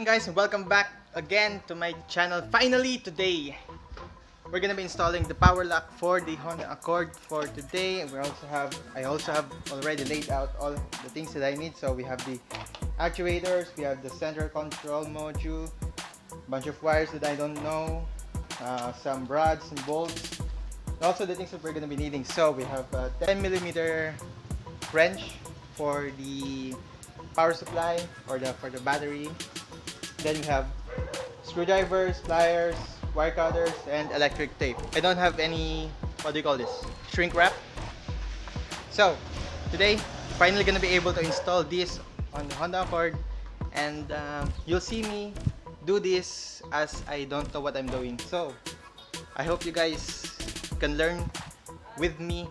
morning guys, and welcome back again to my channel. Finally today we're gonna be installing the power lock for the Honda Accord for today. And I also have already laid out all the things that I need. So we have the actuators, we have the central control module, bunch of wires that I don't know, some rods and bolts, and also the things that we're gonna be needing. So we have a 10mm wrench for the power supply or for the battery. Then we have screwdrivers, pliers, wire cutters, and electric tape. I don't have any, what do you call this, shrink wrap. So today finally gonna be able to install this on the Honda Accord, and you'll see me do this as I don't know what I'm doing. So I hope you guys can learn with me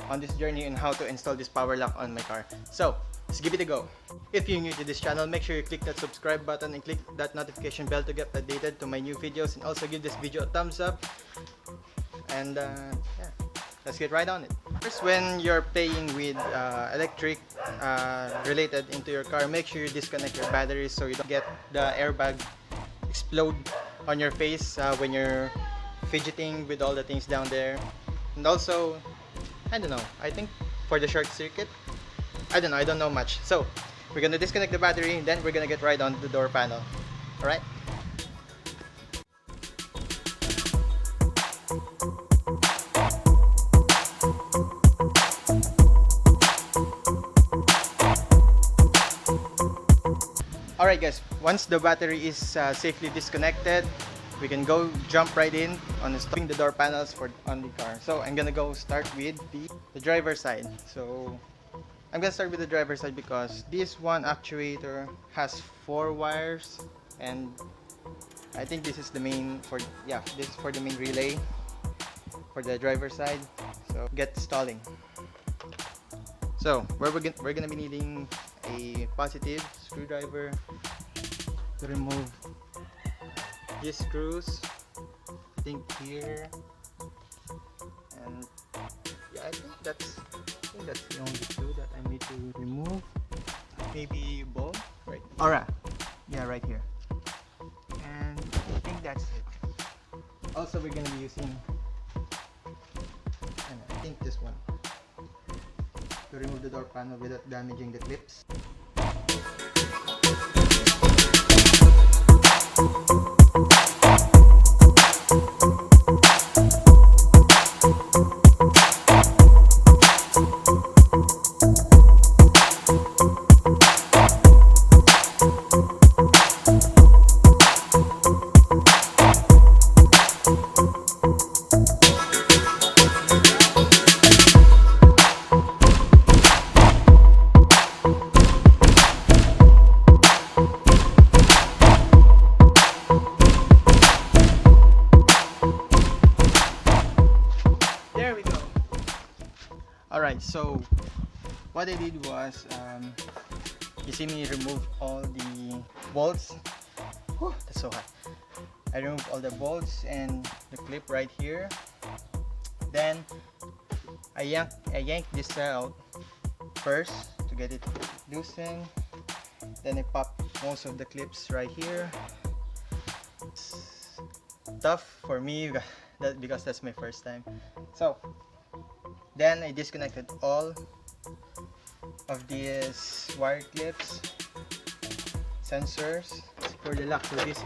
on this journey on how to install this power lock on my car. So let's give it a go. If you're new to this channel, make sure you click that subscribe button and click that notification bell to get updated to my new videos, and also give this video a thumbs up. And yeah, let's get right on it. First, when you're playing with electric related into your car, make sure you disconnect your batteries so you don't get the airbag explode on your face when you're fidgeting with all the things down there. And also, I don't know, I think for the short circuit, I don't know much. So we're gonna disconnect the battery, then we're gonna get right on the door panel. Alright? Alright guys, once the battery is safely disconnected, we can go jump right in on installing the door panels on the car. So I'm gonna go start with the driver's side. So I'm gonna start with the driver's side because this one actuator has 4 wires, and I think this is the main this is for the main relay for the driver's side. So get installing. So we're gonna be needing a positive screwdriver to remove these screws, I think here, and yeah, I think that's the only two that I need to remove. Maybe ball, right? Alright, yeah, right here. And I think that's it. Also, we're gonna be using, I think this one, to remove the door panel without damaging the clips. Alright, so what I did was, you see me remove all the bolts. Whew, that's so hot. I removed all the bolts and the clip right here. Then I yanked this out first to get it loosened. Then I popped most of the clips right here. It's tough for me because that's my first time. So then I disconnected all of these wire clips, sensors for the lock. So this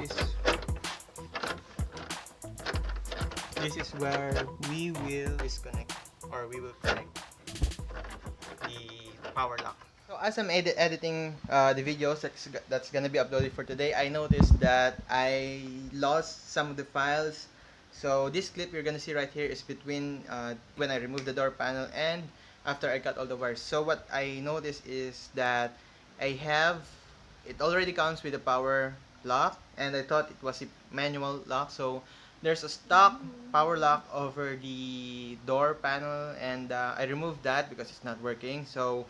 is where we will disconnect, or we will connect the power lock. So as I'm editing the videos that's gonna be uploaded for today, I noticed that I lost some of the files. So this clip you're gonna see right here is between when I removed the door panel and after I cut all the wires. So what I noticed is that it already comes with a power lock, and I thought it was a manual lock. So there's a stock power lock over the door panel, and I removed that because it's not working. So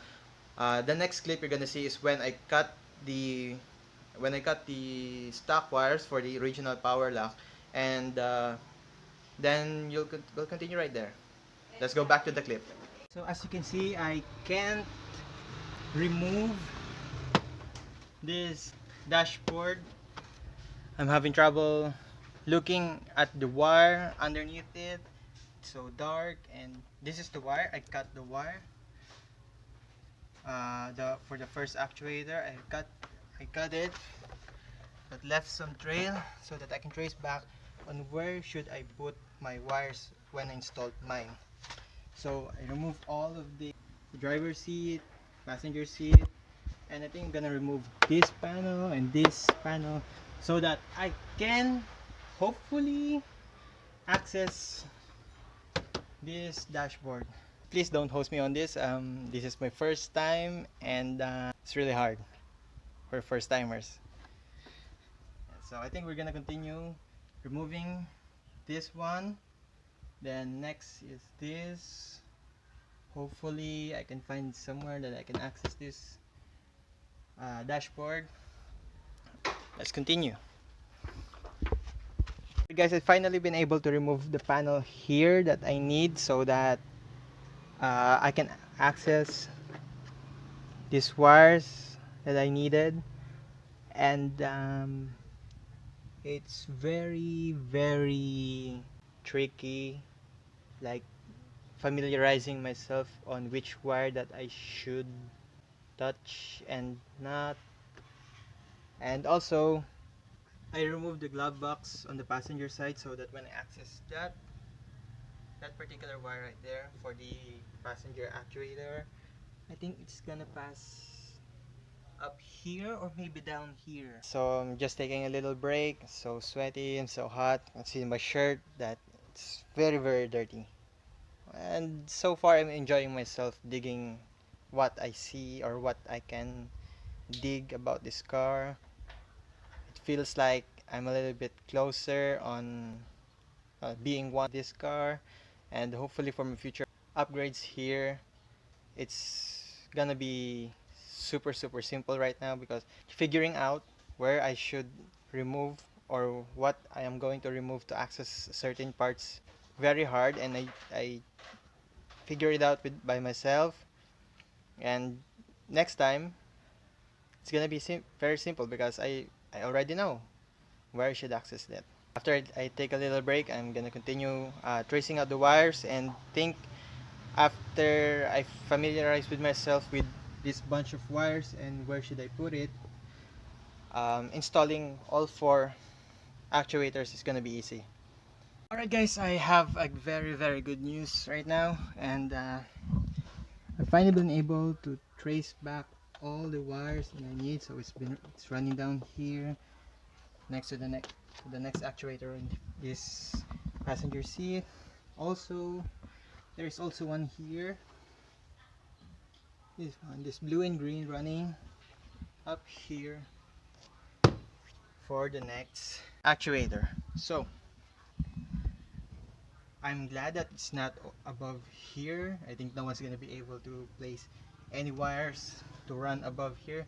the next clip you're gonna see is when I cut the stock wires for the original power lock, and then we'll continue right there. Let's go back to the clip. So as you can see, I can't remove this dashboard I'm having trouble looking at the wire underneath it. It's so dark, and this is the wire. I cut the wire. For the first actuator, I cut it, but left some trail so that I can trace back on where should I put my wires when I installed mine. So I removed all of the driver seat, passenger seat, and I think I'm gonna remove this panel and this panel so that I can hopefully access this dashboard. Please don't host me on this. This is my first time, and it's really hard for first timers. So I think we're gonna continue removing this one. Then next is this. Hopefully I can find somewhere that I can access this dashboard. Let's continue. Guys, I've finally been able to remove the panel here that I need so that I can access these wires that I needed, and it's very tricky, like familiarizing myself on which wire that I should touch and not. And also I removed the glove box on the passenger side so that when I access that particular wire right there for the passenger actuator, I think it's gonna pass up here or maybe down here. So I'm just taking a little break. So sweaty and so hot. You can see my shirt that it's very dirty. And so far I'm enjoying myself digging what I see or what I can dig about this car. It feels like I'm a little bit closer on being one this car, and hopefully for my future upgrades here it's gonna be super simple right now, because figuring out where I should remove or what I am going to remove to access certain parts very hard, and I figure it out by myself. And next time it's gonna be very simple because I already know where I should access that. After I take a little break, I'm gonna continue tracing out the wires, and think after I familiarize with myself with this bunch of wires and where should I put it, installing all four actuators is gonna be easy. Alright guys, I have a very good news right now, and I've finally been able to trace back all the wires that I need. So it's running down here next to the next actuator in this passenger seat. Also, there's also one here. This one, this blue and green, running up here for the next actuator. So I'm glad that it's not above here. I think no one's gonna be able to place any wires to run above here,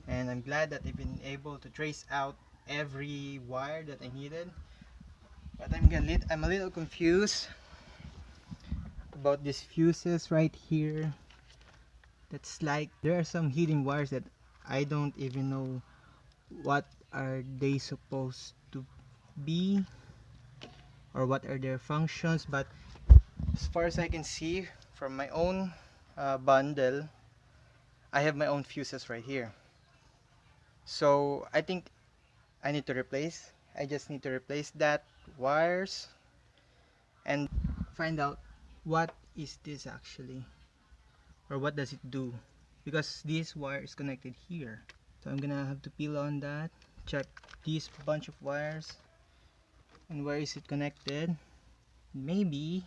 and I'm glad that I've been able to trace out every wire that I needed. But I'm a little confused about these fuses right here. That's like there are some hidden wires that I don't even know what are they supposed to be or what are their functions. But as far as I can see from my own bundle, I have my own fuses right here. So I think I just need to replace that wires and find out what is this actually, or what does it do, because this wire is connected here. So I'm gonna have to peel on that, check this bunch of wires and where is it connected. Maybe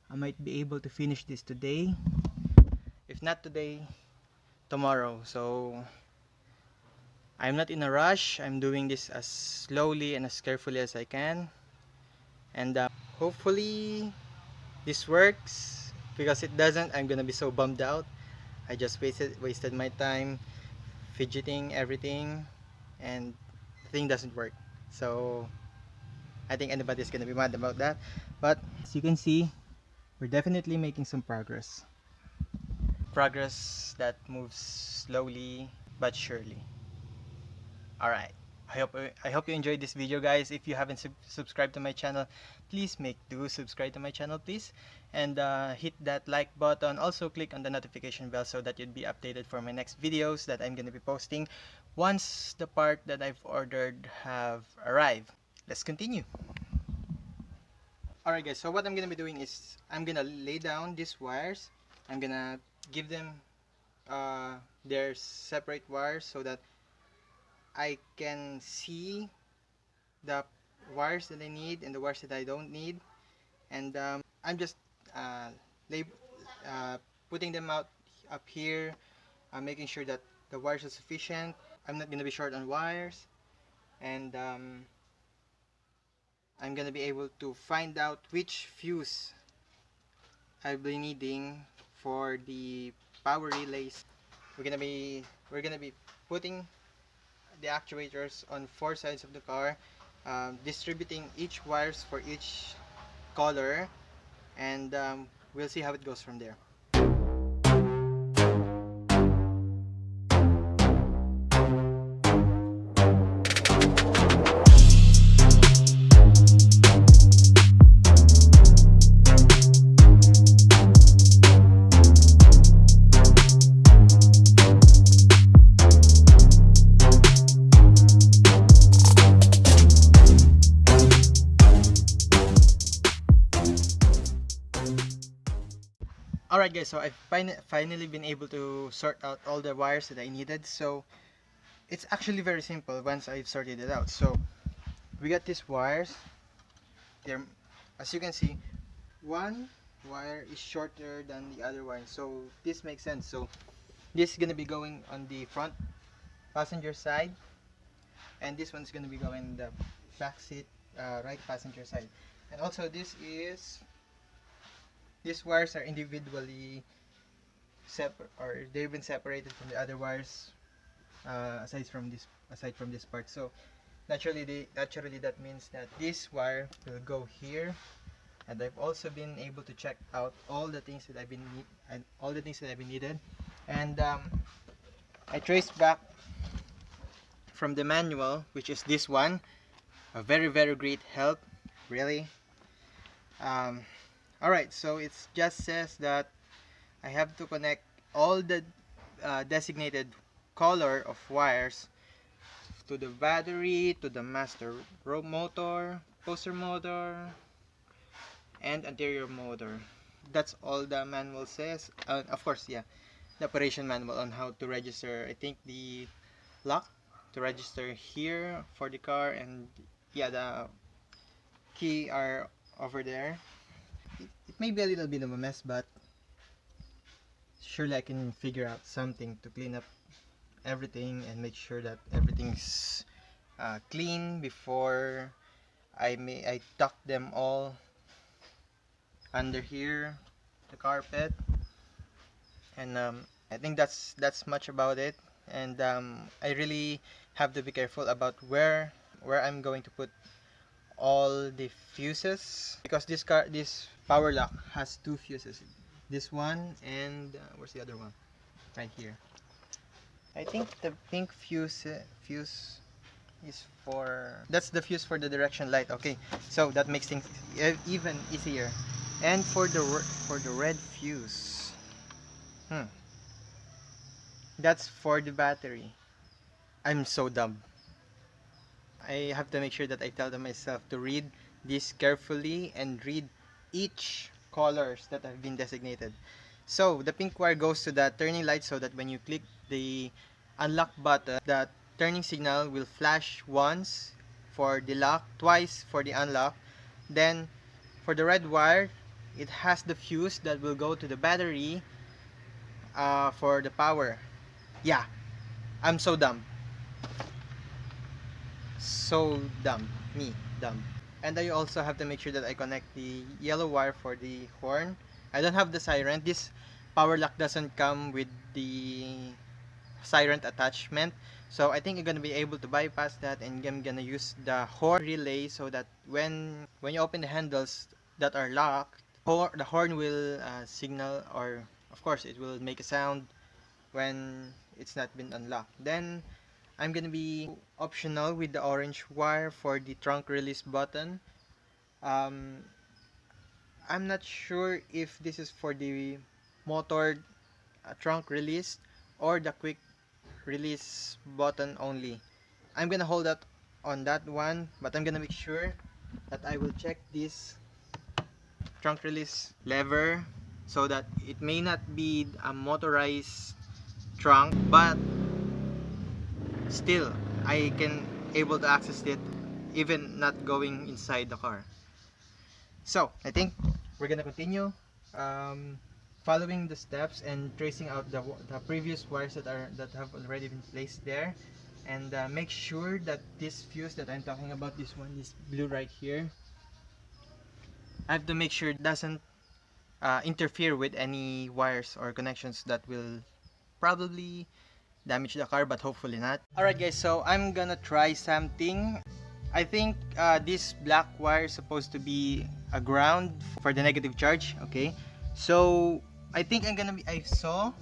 I might be able to finish this today. If not today, tomorrow. So I'm not in a rush. I'm doing this as slowly and as carefully as I can, and hopefully this works. Because it doesn't, I'm gonna be so bummed out. I just wasted my time fidgeting everything, and the thing doesn't work. So I think anybody's gonna be mad about that. But as you can see, we're definitely making some progress. Progress that moves slowly but surely. Alright, I hope you enjoyed this video, guys. If you haven't subscribed to my channel, please do subscribe to my channel, please, and hit that like button. Also click on the notification bell so that you'd be updated for my next videos that I'm gonna be posting once the part that I've ordered have arrived. Let's continue. Alright guys, so what I'm gonna be doing is I'm gonna lay down these wires. I'm gonna give them their separate wires so that I can see the wires that I need and the wires that I don't need, and I'm just uh, lay, uh, putting them out up here, making sure that the wires are sufficient. I'm not gonna be short on wires, and I'm gonna be able to find out which fuse I'll be needing for the power relays. We're gonna be putting the actuators on four sides of the car, distributing each wires for each color, and we'll see how it goes from there. Alright guys, so I've finally been able to sort out all the wires that I needed. So it's actually very simple once I've sorted it out. So we got these wires. They're, as you can see, one wire is shorter than the other one. So this makes sense. So this is gonna be going on the front passenger side, and this one's gonna be going the back seat, right passenger side. And also these wires are individually separate, or they've been separated from the other wires, aside from this part. So naturally that means that this wire will go here, and I've also been able to check out all the things that I've been needed, and I traced back from the manual, which is this one, a very great help, really. Alright, so it just says that I have to connect all the designated color of wires to the battery, to the master motor, poster motor, and anterior motor. That's all the manual says. Of course, yeah, the operation manual on how to register, I think, the lock to register here for the car, and yeah, the key are over there. It may be a little bit of a mess, but surely I can figure out something to clean up everything and make sure that everything's clean before I tuck them all under here, the carpet, and I think that's much about it. And I really have to be careful about where I'm going to put all the fuses, because this power lock has two fuses, this one and where's the other one? Right here. I think the pink fuse is for, that's the fuse for the direction light. Okay, so that makes things even easier. And for the red fuse, that's for the battery. I'm so dumb. I have to make sure that I tell myself to read this carefully and read each colors that have been designated. So the pink wire goes to the turning light, so that when you click the unlock button, the turning signal will flash once for the lock, twice for the unlock. Then for the red wire, it has the fuse that will go to the battery for the power. Yeah, I'm so dumb. So dumb. Me, dumb. And I also have to make sure that I connect the yellow wire for the horn. I don't have the siren. This power lock doesn't come with the siren attachment. So I think I'm gonna be able to bypass that, and I'm gonna use the horn relay so that when you open the handles that are locked, the horn will signal, or of course it will make a sound when it's not been unlocked. Then I'm gonna be optional with the orange wire for the trunk release button. Um, I'm not sure if this is for the motor trunk release or the quick release button only. I'm gonna hold that on that one, but I'm gonna make sure that I will check this trunk release lever so that it may not be a motorized trunk, but still I can able to access it even not going inside the car. So I think we're gonna continue following the steps and tracing out the previous wires that have already been placed there, and make sure that this fuse that I'm talking about, this one, this blue right here, I have to make sure it doesn't interfere with any wires or connections that will probably damage the car, but hopefully not. Alright guys, so I'm gonna try something. I think this black wire is supposed to be a ground for the negative charge. Okay, so I think I saw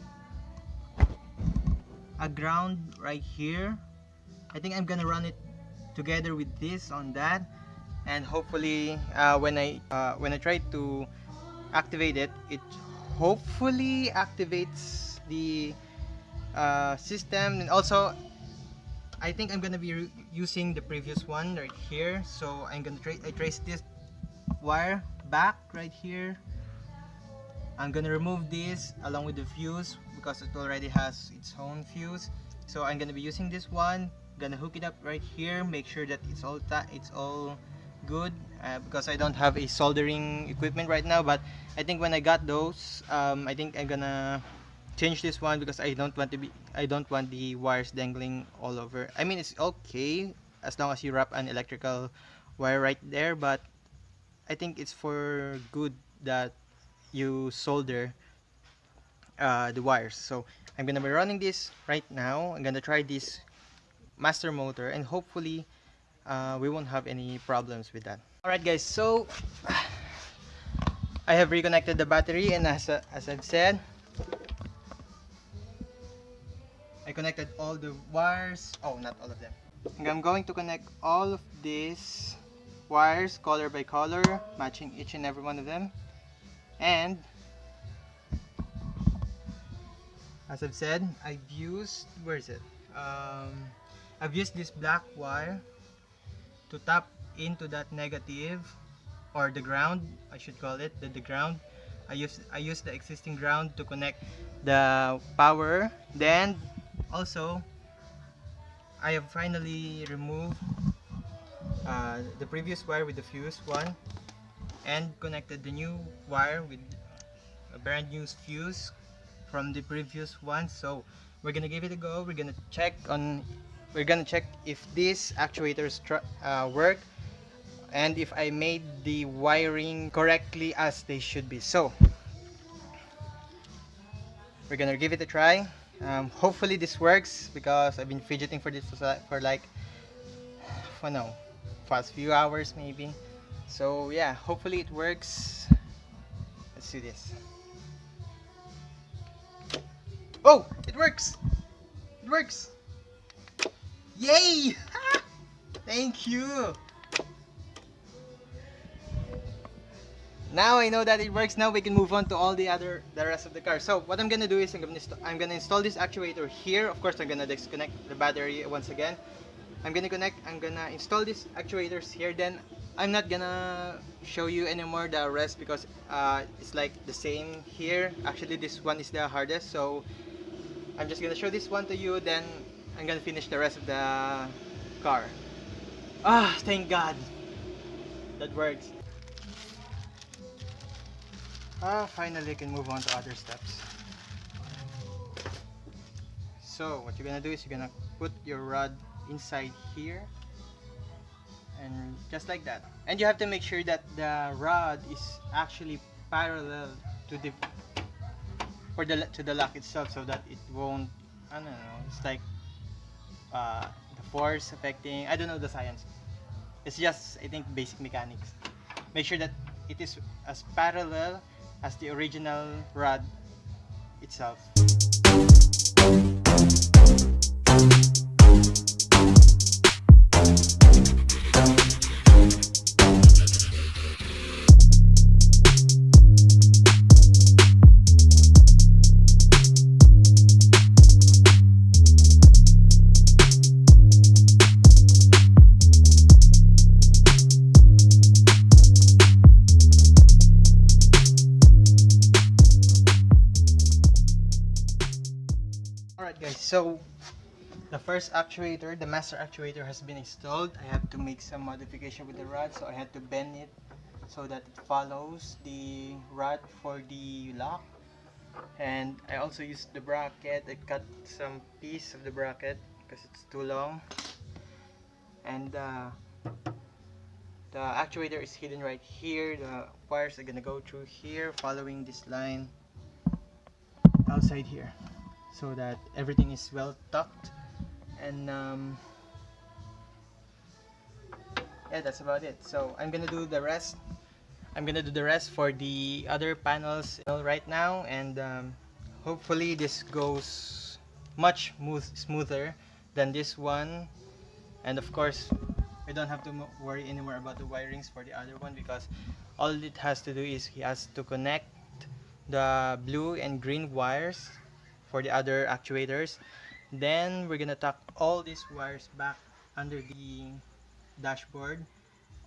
a ground right here. I think I'm gonna run it together with this on that, and hopefully when I try to activate it, it hopefully activates the system. And also I think I'm gonna be using the previous one right here, so I'm gonna trace this wire back right here. I'm gonna remove this along with the fuse because it already has its own fuse. So I'm gonna be using this one, gonna hook it up right here, make sure that it's all good, because I don't have a soldering equipment right now, but I think when I got those, I think I'm gonna change this one because I don't want the wires dangling all over. I mean, it's okay as long as you wrap an electrical wire right there, but I think it's for good that you solder the wires. So I'm gonna be running this right now. I'm gonna try this master motor, and hopefully we won't have any problems with that. Alright guys, so I have reconnected the battery, and as I've said, I connected all the wires. Oh, not all of them. I'm going to connect all of these wires color by color, matching each and every one of them. And as I've said, I've used, where is it? I've used this black wire to tap into that negative, or the ground, I should call it the ground. I used the existing ground to connect the power. Then also I have finally removed the previous wire with the fuse one and connected the new wire with a brand new fuse from the previous one. So we're gonna give it a go. We're gonna check if these actuators work, and if I made the wiring correctly as they should be. So we're gonna give it a try. Hopefully this works, because I've been fidgeting for this for like, I don't know, past few hours maybe. So yeah, hopefully it works. Let's do this. Oh, it works! It works! Yay! Thank you! Now I know that it works. Now we can move on to all the rest of the car. So what I'm gonna do is I'm gonna install this actuator here. Of course, I'm gonna disconnect the battery once again. I'm gonna install these actuators here. Then I'm not gonna show you anymore the rest, because it's like the same here. Actually, this one is the hardest, so I'm just gonna show this one to you. Then I'm gonna finish the rest of the car. Ah, thank God, that works. Finally I can move on to other steps. So what you're gonna do is you're gonna put your rod inside here, and just like that. And you have to make sure that the rod is actually parallel to the lock itself, so that it won't, I don't know, it's like the force affecting, I don't know the science. It's just, I think, basic mechanics. Make sure that it is as parallel as the original rod itself. so the first actuator, the master actuator, has been installed. I have to make some modification with the rod, so I had to bend it so that it follows the rod for the lock. And I also used the bracket. I cut some piece of the bracket because it's too long. And the actuator is hidden right here. The wires are gonna go through here, following this line outside here, so that everything is well tucked. And yeah, that's about it. So I'm gonna do the rest. I'm gonna do the rest for the other panels right now, and hopefully this goes much smoother than this one. And of course, we don't have to worry anymore about the wirings for the other one, because all it has to do is he has to connect the blue and green wires for the other actuators. Then we're gonna tuck all these wires back under the dashboard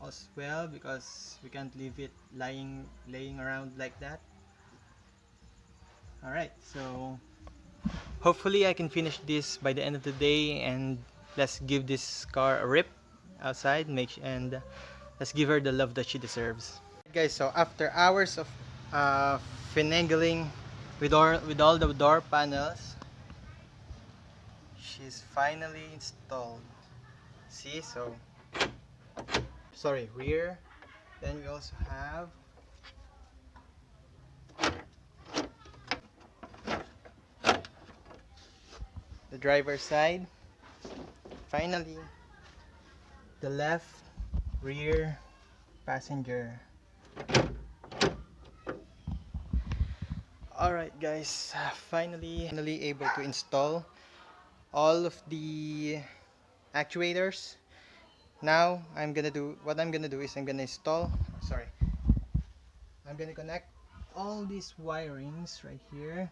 as well, because we can't leave it laying around like that. Alright, so hopefully I can finish this by the end of the day, and let's give this car a rip outside, and let's give her the love that she deserves. Guys, so after hours of finagling with all the door panels, she's finally installed. See, so sorry, rear. Then we also have the driver's side. Finally, the left rear passenger. Alright guys, finally able to install all of the actuators. Now I'm gonna do is I'm gonna connect all these wirings right here,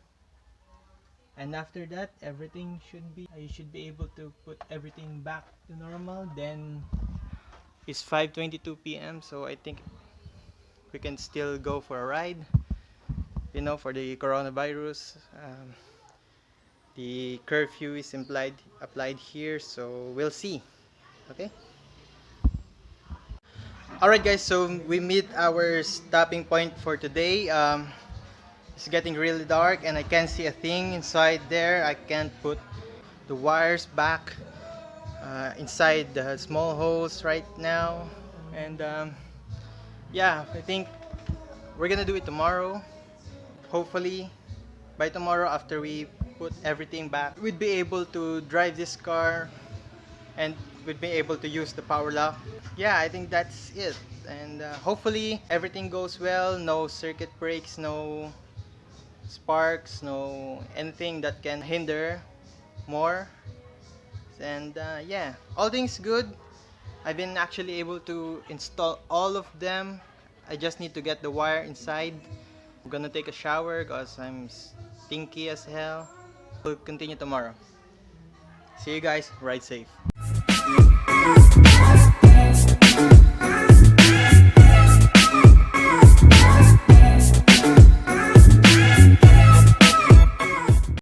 and after that you should be able to put everything back to normal. Then it's 5:22 p.m. so I think we can still go for a ride. You know, for the coronavirus, the curfew is applied here, so we'll see. Okay. Alright guys, so we meet our stopping point for today. It's getting really dark and I can't see a thing inside there. I can't put the wires back inside the small holes right now. And yeah, I think we're gonna do it tomorrow. Hopefully by tomorrow, after we put everything back, we'd be able to drive this car and we'd be able to use the power lock. Yeah, I think that's it. And hopefully everything goes well. No circuit breaks, no sparks, no anything that can hinder more. And yeah, all things good. I've been actually able to install all of them. I just need to get the wire inside. I'm gonna take a shower because I'm stinky as hell. We'll continue tomorrow. See you guys. Ride safe.